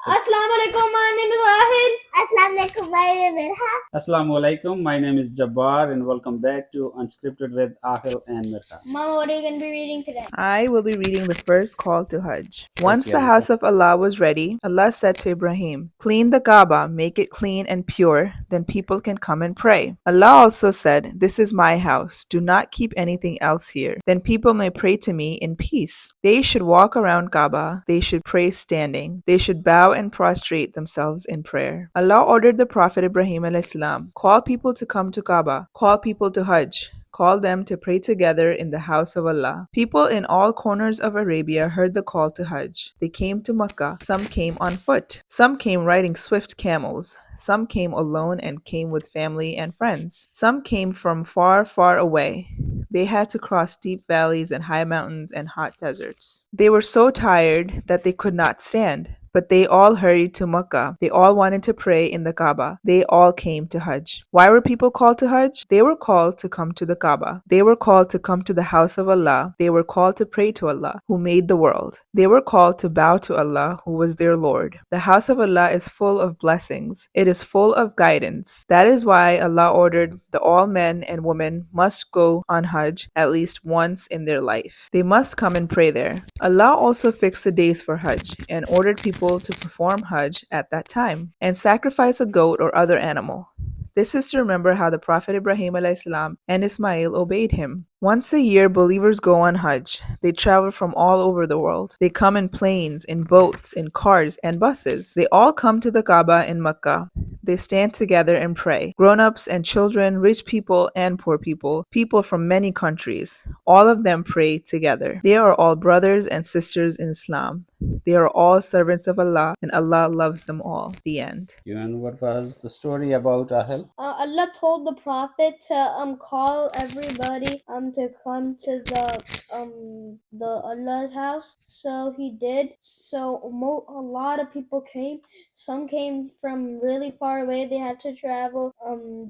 Assalamu alaikum, my name is Aahil. Assalamu alaikum, my name is Mirha. Assalamu alaikum. My name is Jabbar and welcome back to Unscripted with Aahil and Mirha. Mama, what are you going to be reading today? I will be reading the first call to Hajj. Once Okay, the Alika. house of Allah was ready, Allah said to Ibrahim, "Clean the Kahba, make it clean and pure, then people can come and pray." Allah also said, "This is my house. Do not keep anything else here. Then people may pray to me in peace. They should walk around Kahba. They should pray standing. They should bow and prostrate themselves in prayer." Allah ordered the Prophet Ibrahim alayhis salam, "Call people to come to Kahba. Call people to Hajj. Call them to pray together in the house of Allah." People in all corners of Arabia heard the call to Hajj. They came to Mecca. Some came on foot. Some came riding swift camels. Some came alone and came with family and friends. Some came from far, far away. They had to cross deep valleys and high mountains and hot deserts. They were so tired that they could not stand. But they all hurried to Mecca. They all wanted to pray in the Kaaba. They all came to Hajj. Why were people called to Hajj? They were called to come to the Kaaba. They were called to come to the house of Allah. They were called to pray to Allah, who made the world. They were called to bow to Allah, who was their Lord. The house of Allah is full of blessings. It is full of guidance. That is why Allah ordered that all men and women must go on Hajj at least once in their life. They must come and pray there. Allah also fixed the days for Hajj and ordered people to perform Hajj at that time and sacrifice a goat or other animal. This is to remember how the Prophet Ibrahim alayhis salam and Ismail obeyed him. Once a year, believers go on Hajj. They travel from all over the world. They come in planes, in boats, in cars, and buses. They all come to the Kaaba in Mecca. They stand together and pray. Grown-ups and children, rich people and poor people, people from many countries, all of them pray together. They are all brothers and sisters in Islam. They are all servants of Allah, and Allah loves them all. The end. And what was the story about Aahil? Allah told the Prophet to call everybody to come to the Allah's house. So he did. So a lot of people came. Some came from really far away. They had to travel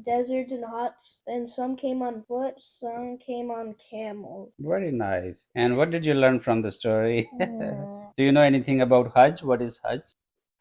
deserts and hot, and some came on foot. Some came on camel. Very nice. And what did you learn from the story? Do you know anything about Hajj? What is Hajj?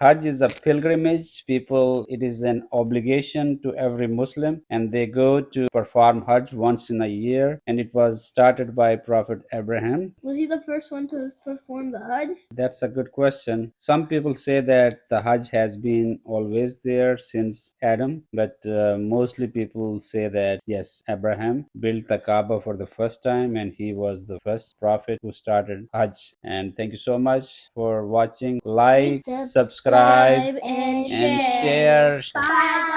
Hajj is a pilgrimage. It is an obligation to every Muslim, and they go to perform Hajj once in a year. And it was started by Prophet Abraham. Was he the first one to perform the Hajj? That's a good question. Some people say that the Hajj has been always there since Adam, but mostly people say that yes, Abraham built the Kaaba for the first time and he was the first prophet who started Hajj. And thank you so much for watching. Like, subscribe, and and share. Bye.